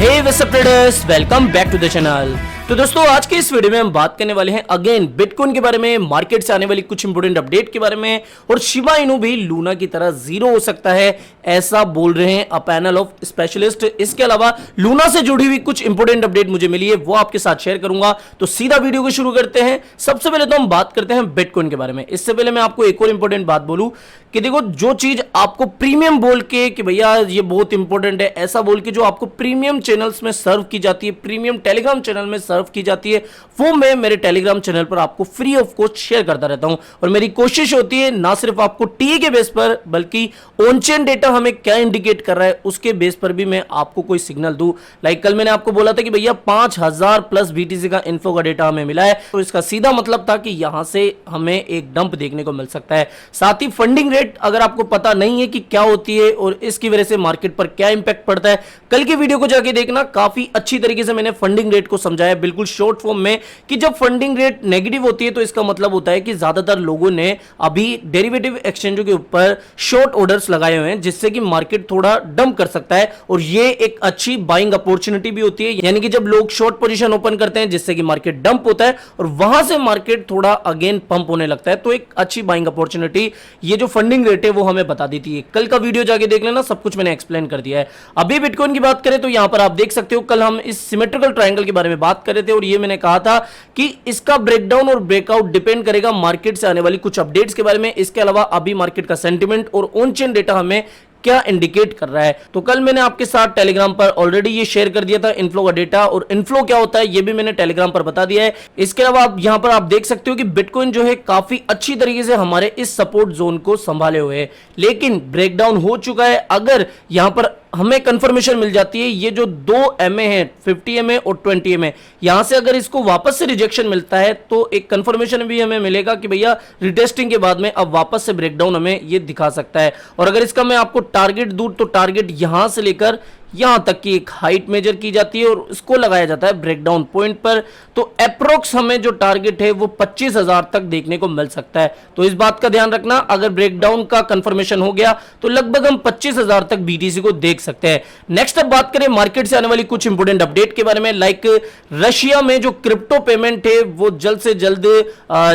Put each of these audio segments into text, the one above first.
Hey what's up traders, welcome back to the channel. तो दोस्तों आज के इस वीडियो में हम बात करने वाले हैं अगेन बिटकॉइन के बारे में, मार्केट से आने वाली कुछ इंपोर्टेंट अपडेट के बारे में, और शिबा इनू भी लूना की तरह जीरो हो सकता है ऐसा बोल रहे हैं अ पैनल ऑफ स्पेशलिस्ट। इसके अलावा लूना से जुड़ी हुई कुछ इंपोर्टेंट अपडेट मुझे मिली है, वो आपके साथ शेयर करूंगा। तो सीधा वीडियो को शुरू करते हैं। सबसे पहले तो हम बात करते हैं बिटकॉइन के बारे में। इससे पहले मैं आपको एक और इंपॉर्टेंट बात बोलूं कि देखो, जो चीज आपको प्रीमियम बोल के कि भैया ये बहुत इंपॉर्टेंट है ऐसा बोल के जो आपको प्रीमियम चैनल्स में सर्व की जाती है, प्रीमियम टेलीग्राम चैनल में सर्व की जाती है, वो मैं मेरे टेलीग्राम चैनल पर आपको फ्री ऑफ कॉस्ट शेयर करता रहता हूं। और मेरी कोशिश होती है ना सिर्फ आपको टी के बेस पर, बल्कि ऑन चेन डेटा हमें क्या इंडिकेट कर रहा है उसके बेस पर भी मैं आपको कोई सिग्नल दूं। लाइक कल मैंने आपको बोला था कि भैया 5000 प्लस बीटीसी का इन्फो का डेटा हमें मिला है, तो इसका सीधा मतलब था कि यहां से हमें एक डंप देखने को मिल सकता है। साथ ही फंडिंग रेट अगर आपको पता नहीं है कि क्या होती है और इसकी वजह से मार्केट पर क्या इंपैक्ट पड़ता है, कल की वीडियो को जाके देखना, काफी अच्छी तरीके से मैंने फंडिंग रेट को समझाया बिल्कुल शॉर्ट फॉर्म में कि जब फंडिंग रेट नेगेटिव होती है तो इसका मतलब होता है कि ज्यादातर लोगों ने अभी डेरिवेटिव एक्सचेंजों के ऊपर शॉर्ट ऑर्डर्स लगाए हुए हैं, जिससे कि मार्केट थोड़ा डंप कर सकता है। और ये एक अच्छी बाइंग अपॉर्चुनिटी भी होती है, यानी कि जब लोग शॉर्ट पोजीशन ओपन करते हैं जिससे कि मार्केट डंप होता है और वहां से मार्केट थोड़ा अगेन पंप होने लगता है, तो एक अच्छी बाइंग अपॉर्चुनिटी ये जो फंडिंग रेट है वो हमें बता देती है। कल का वीडियो जाके देख लेना, सब कुछ मैंने एक्सप्लेन कर दिया है। अभी बिटकॉइन की बात करें तो यहां पर आप देख सकते हो, कल हम इस सिमेट्रिकल ट्रायंगल के बारे में बात कर रहे थे और ये मैंने कहा था कि इसका ब्रेकडाउन और ब्रेकआउट डिपेंड करेगा मार्केट से आने वाली कुछ अपडेट्स के बारे में। इसके अलावा अभी मार्केट का सेंटिमेंट और ऑन चेन डेटा हमें क्या इंडिकेट कर रहा है। तो कल मैंने आपके साथ टेलीग्राम पर ऑलरेडी ये शेयर कर दिया था इनफ्लो का डेटा, और इनफ्लो क्या होता है ये भी मैंने टेलीग्राम पर बता दिया है। इसके अलावा आप यहां पर आप देख सकते हो कि बिटकॉइन जो है काफी अच्छी तरीके से हमारे इस सपोर्ट जोन को संभाले हुए है, लेकिन ब्रेकडाउन हो चुका है। अगर यहां पर हमें कंफर्मेशन मिल जाती है ये जो 2 एमए है, 50 एमए और 20 एमए, यहां से अगर इसको वापस से रिजेक्शन मिलता है तो एक कंफर्मेशन भी हमें मिलेगा कि भैया रिटेस्टिंग के बाद में अब वापस से ब्रेकडाउन हमें ये दिखा सकता है। और अगर इसका मैं आपको टारगेट दूं तो टारगेट यहां से लेकर यहां तक की एक हाइट मेजर की जाती है और इसको लगाया जाता है ब्रेकडाउन पॉइंट पर। तो अप्रोक्स हमें जो टारगेट है वो 25,000 तक देखने को मिल सकता है। तो इस बात का ध्यान रखना, अगर ब्रेकडाउन का कंफर्मेशन हो गया तो लगभग हम 25,000 तक बीटीसी को देख सकते हैं। नेक्स्ट अब बात करें मार्केट से आने वाली कुछ इंपोर्टेंट अपडेट के बारे में। लाइक रशिया में जो क्रिप्टो पेमेंट है वो जल्द से जल्द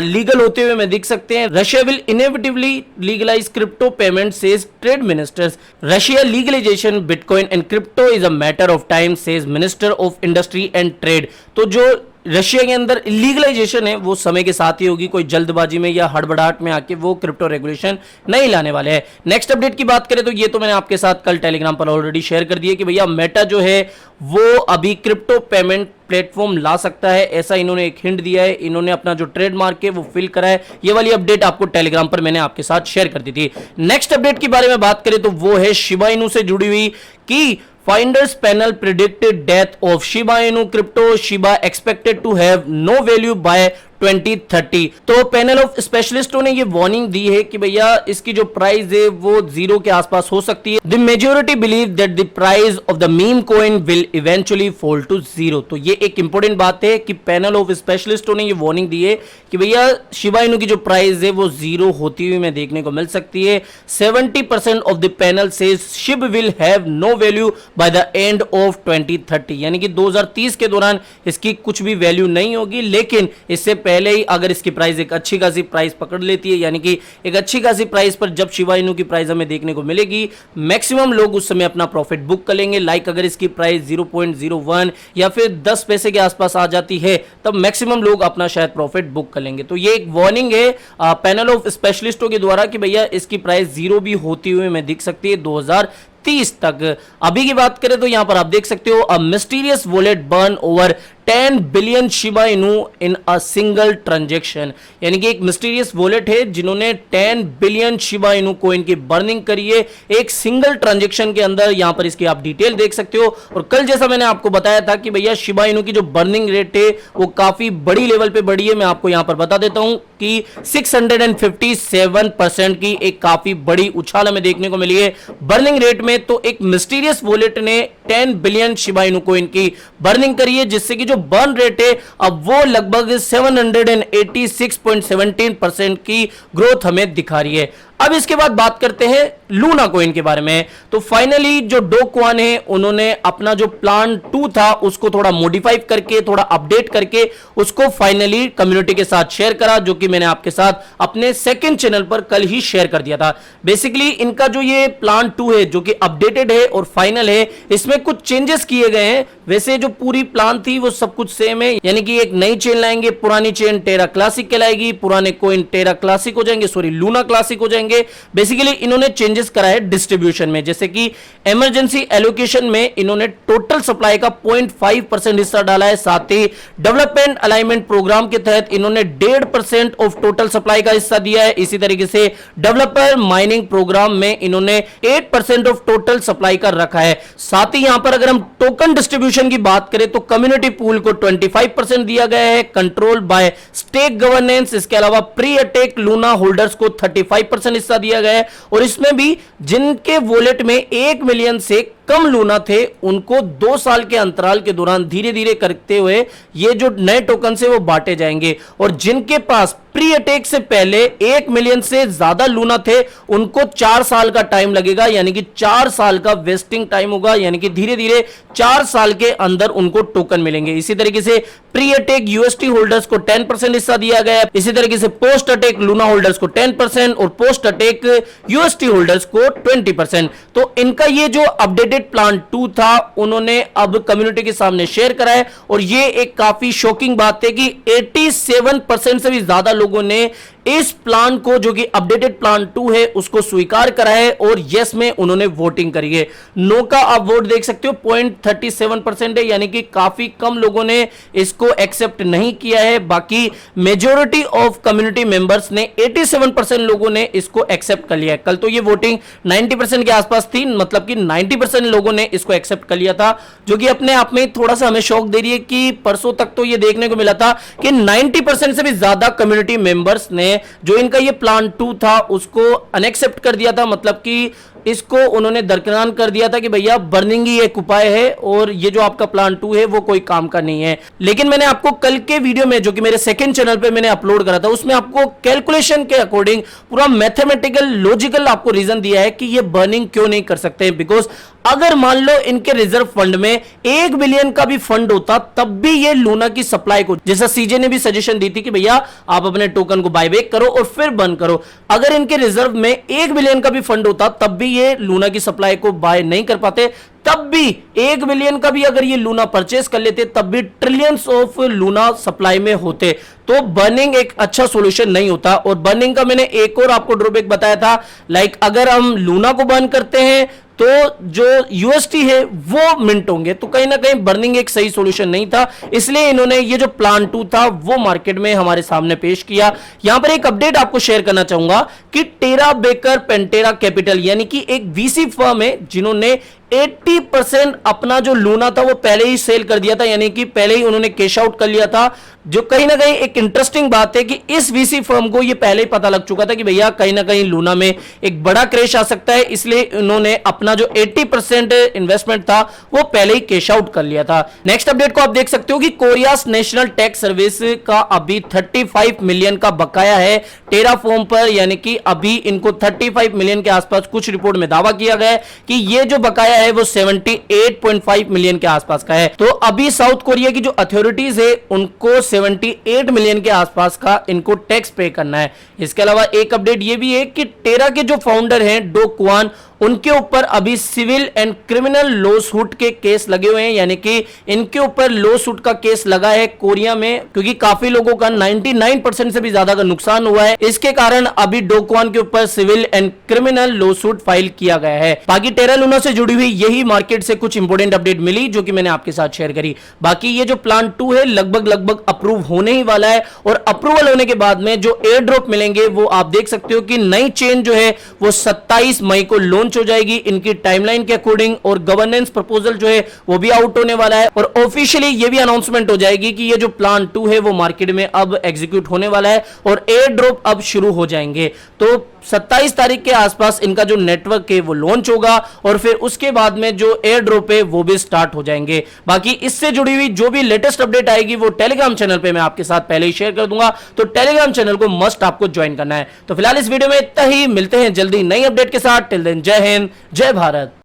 लीगल होते हुए मैं देख सकते हैं। Russia will inevitably legalize crypto payment says trade ministers. Russia legalization bitcoin and crypto is a matter of time says minister of industry and trade. तो जो रशिया के अंदर लीगलाइजेशन है वो समय के साथ ही होगी, कोई जल्दबाजी में या हड़बड़ाहट में आके वो क्रिप्टो रेगुलेशन नहीं लाने वाले हैं। नेक्स्ट अपडेट की बात करें तो ये तो मैंने आपके साथ कल टेलीग्राम पर ऑलरेडी शेयर कर दिया कि भैया मेटा जो है वो अभी क्रिप्टो पेमेंट प्लेटफॉर्म ला सकता है, ऐसा इन्होंने एक हिंट दिया है। इन्होंने अपना जो ट्रेडमार्क है वो फिल करा है। ये वाली अपडेट आपको टेलीग्राम पर मैंने आपके साथ शेयर कर दी थी। नेक्स्ट अपडेट के बारे में बात करें तो वो है शिबा इनू से जुड़ी हुई कि finders panel predicted death of Shiba Inu crypto, Shiba expected to have no value by 2030। तो पैनल ऑफ स्पेशलिस्टों ने ये वार्निंग दी है कि भैया इसकी जो प्राइस है वो 0 के आसपास हो सकती है। The majority believe that the price of the meme coin will eventually fall to 0। तो ये एक इंपॉर्टेंट बात है कि पैनल ऑफ स्पेशलिस्टों ने ये वार्निंग दी है कि भैया शिबा इनू की जो प्राइस है वो 0 होती हुई में देखने को मिल सकती है। 70% of the panel says Shib will have no value by the end of 2030, यानी कि 2030 के दौरान इसकी कुछ भी वैल्यू नहीं होगी। लेकिन इससे पहले ही अगर इसकी प्राइस एक अच्छी खासी प्राइस पकड़ लेती है, यानी कि एक अच्छी खासी प्राइस पर जब शिबा इनू की प्राइस हमें देखने को मिलेगी, मैक्सिमम लोग उस समय अपना प्रॉफिट बुक कर लेंगे। लाइक अगर इसकी प्राइस 0.01 या फिर 10 पैसे के आसपास आ जाती है तब मैक्सिमम लोग अपना शायद प्रॉफिट बुक कर लेंगे। तो ये एक वार्निंग है पैनल ऑफ स्पेशलिस्टों के द्वारा कि भैया इसकी प्राइस 0 भी होती हुई हमें दिख सकती है 2030 तक। अभी की बात करें तो यहां पर आप देख सकते हो अ mysterious wallet burn over 10 billion Shiba Inu in a single transaction, यानी कि एक मिस्टीरियस वॉलेट है जिन्होंने 10 बिलियन शिबा इनू कॉइन की बर्निंग करी है एक सिंगल ट्रांजैक्शन के अंदर। यहां पर इसकी आप डिटेल देख सकते हो। और कल जैसा मैंने आपको बताया था कि भैया शिबा इनू की जो बर्निंग रेट है वो काफी बड़ी लेवल पे बढ़ी है। मैं आपको यहां पर बता देता हूं कि 657% की एक काफी बड़ी उछाल हमें देखने को मिली है बर्निंग रेट में। तो एक मिस्टीरियस वॉलेट ने 10 बिलियन शिबा इनू कॉइन की बर्निंग करी है, जिससे कि जो बर्न रेट है अब वो लगभग 786.17% की ग्रोथ हमें दिखा रही है। अब इसके बाद बात करते हैं लूना कॉइन के बारे में। तो फाइनली जो डो क्वान है उन्होंने अपना जो प्लान 2 था उसको थोड़ा मॉडिफाई करके, थोड़ा अपडेट करके उसको फाइनली कम्युनिटी के साथ शेयर करा, जो कि मैंने आपके साथ अपने सेकंड चैनल पर कल ही शेयर कर दिया था। बेसिकली इनका जो ये प्लान 2 है जो कि अपडेटेड है और फाइनल है, इसमें कुछ चेंजेस किए गए हैं। वैसे जो पूरी प्लान थी वो सब कुछ सेम है, यानी कि एक नई चेन लाएंगे, पुरानी चेन टेरा क्लासिक कहलाएगी, पुराने कॉइन टेरा क्लासिक हो जाएंगे, सॉरी लूना क्लासिक हो जाएंगे। बेसिकली इन्होंने चेंजेस करा है डिस्ट्रीब्यूशन में, जैसे कि इमरजेंसी एलोकेशन में इन्होंने टोटल सप्लाई का 0.5% हिस्सा डाला है, साथ ही डेवलपमेंट अलाइनमेंट प्रोग्राम के तहत इन्होंने 1.5% ऑफ टोटल सप्लाई का हिस्सा दिया है। इसी तरीके से डेवलपर माइनिंग प्रोग्राम में इन्होंने 8% ऑफ टोटल सप्लाई का रखा है। साथ ही यहां पर अगर हम टोकन डिस्ट्रीब्यूशन की बात करें तो कम्युनिटी पूल को 25% दिया गया है, कंट्रोल बाय स्टेक गवर्नेंस। इसके अलावा प्री अटैक लूना होल्डर्स को 35% हिस्सा दिया गया है, और इसमें भी जिनके वॉलेट में 1 मिलियन से कम लूना थे उनको 2 साल के अंतराल के दौरान धीरे धीरे करते हुए ये जो नए टोकन से वो बांटे जाएंगे, और जिनके पास प्री अटैक से पहले 1 मिलियन से ज्यादा लूना थे उनको 4 साल का टाइम लगेगा, यानी कि 4 साल का वेस्टिंग टाइम होगा, यानी कि धीरे धीरे 4 साल के अंदर उनको टोकन मिलेंगे। इसी तरीके से प्री अटैक यूएसटी होल्डर्स को 10% हिस्सा दिया गया है। इसी तरीके से पोस्ट अटैक लूना होल्डर्स को 10% और पोस्ट अटैक यूएसटी होल्डर्स को 20%। तो इनका ये जो अपडेटेड प्लान 2 था उन्होंने अब कम्युनिटी के सामने शेयर करा है, और ये एक काफी शॉकिंग बात है कि 87% से भी ज्यादा लोगों ने इस प्लान को, जो कि अपडेटेड प्लान 2 है, उसको स्वीकार करा है और यस में उन्होंने वोटिंग करी है। नो का आप वोट देख सकते हो 0.37% है, यानी कि काफी कम लोगों ने इसको एक्सेप्ट नहीं किया है। बाकी मेजॉरिटी ऑफ कम्युनिटी मेंबर्स ने 87% लोगों ने इसको एक्सेप्ट कर लिया है। कल तो ये वोटिंग 90% के आसपास थी, मतलब कि 90% लोगों ने इसको एक्सेप्ट कर लिया था, जो कि अपने आप में थोड़ा सा हमें शौक दे रही है कि परसों तक तो ये देखने को मिला था कि 90% से भी ज्यादा कम्युनिटी मेंबर्स ने जो इनका ये प्लान 2 था उसको अनएक्सेप्ट कर दिया था, मतलब कि इसको उन्होंने दरकिनार कर दिया था कि भैया बर्निंग ही एक उपाय है और ये जो आपका प्लान 2 है वो कोई काम का नहीं है। लेकिन मैंने आपको कल के वीडियो में, जो कि मेरे सेकंड चैनल पे मैंने अपलोड करा था, उसमें आपको कैलकुलेशन के अकॉर्डिंग पूरा मैथमेटिकल लॉजिकल आपको रीजन दिया है कि ये बर्निंग क्यों नहीं कर सकते। बिकॉज अगर मान लो इनके रिजर्व फंड में 1 बिलियन का भी फंड होता तब भी ये लूना की सप्लाई को, जैसा सीजे ने भी सजेशन दी थी कि भैया आप अपने टोकन को बायबैक करो और फिर बंद करो, अगर इनके रिजर्व में 1 बिलियन का भी फंड होता तब भी ये लूना की सप्लाई को बाय नहीं कर पाते, तब भी 1 बिलियन का भी अगर ये लूना परचेस कर लेते तब भी ट्रिलियंस ऑफ लूना सप्लाई में होते। तो बर्निंग एक अच्छा सॉल्यूशन नहीं होता। और बर्निंग का मैंने एक और आपको ड्रॉबैक बताया था, लाइक अगर हम लूना को बर्न करते हैं तो जो यूएसटी है वो मिंट होंगे, तो कहीं ना कहीं बर्निंग एक सही सॉल्यूशन नहीं था, इसलिए इन्होंने ये जो प्लान 2 था वो मार्केट में हमारे सामने पेश किया। यहां पर एक अपडेट आपको शेयर करना चाहूंगा कि टेरा बेकर पेंटेरा कैपिटल यानी कि एक वीसी फर्म है जिन्होंने 80% अपना जो लूना था वो पहले ही सेल कर दिया था, यानी कि पहले ही उन्होंने कैश आउट कर लिया था, जो कहीं ना कहीं एक इंटरेस्टिंग बात है कि इस वीसी फर्म को ये पहले ही पता लग चुका था कि भैया कहीं ना कहीं लूना में एक बड़ा क्रैश आ सकता है, इसलिए उन्होंने अपना जो 80% इन्वेस्टमेंट था वो पहले ही कैश आउट कर लिया था। नेक्स्ट अपडेट को आप देख सकते हो कि कोरियास नेशनल टैक्स सर्विस का अभी 35 मिलियन का बकाया है टेराफॉर्म पर, यानी कि अभी इनको 35 मिलियन के आसपास कुछ रिपोर्ट में दावा किया गया है कि ये जो बकाया है वो 78.5 मिलियन के आसपास का है। तो अभी साउथ कोरिया की जो अथॉरिटीज है उनको 78 मिलियन के आसपास का इनको टैक्स पे करना है। इसके अलावा एक अपडेट ये भी है कि टेरा के जो फाउंडर हैं डो क्वान, उनके ऊपर अभी civil and criminal lawsuit के केस लगे हुए हैं, यानी कि इनके ऊपर लॉ सूट का केस लगा है कोरिया में, क्योंकि काफी लोगों का 99% से भी ज्यादा का नुकसान हुआ है। इसके कारण अभी डो क्वान के ऊपर civil and criminal lawsuit file किया गया है। बाकी टेरा लूना से जुड़ी हुई यही मार्केट से कुछ इंपोर्टेंट अपडेट मिली जो कि मैंने आपके साथ शेयर करी। बाकी ये जो प्लान 2 है लगभग अप्रूव होने ही वाला है, और अप्रूवल होने के बाद में जो एयर ड्रॉप मिलेंगे वो आप देख सकते हो कि नई चेन जो है वो 27 मई को लॉन्च लॉन्च हो जाएगी इनकी टाइमलाइन के अकॉर्डिंग, और गवर्नेंस प्रपोजल जो है वो भी आउट होने वाला है, और ऑफिशियली ये भी अनाउंसमेंट हो जाएगी कि ये जो प्लान 2 है वो मार्केट में अब एग्जीक्यूट होने वाला है और एयर ड्रॉप अब शुरू हो जाएंगे। तो 27 तारीख के आसपास इनका जो नेटवर्क है वो लॉन्च होगा और फिर उसके बाद में जो एयर ड्रॉप है वो भी स्टार्ट हो जाएंगे। बाकी इससे जुड़ी हुई जो भी लेटेस्ट अपडेट आएगी वो टेलीग्राम चैनल पे मैं आपके साथ पहले ही शेयर कर दूंगा, तो टेलीग्राम चैनल को मस्ट आपको ज्वाइन करना है। तो फिलहाल इस वीडियो में इतना ही, मिलते हैं जल्दी नई अपडेट के साथ। टिल देन जय हिंद, जय भारत।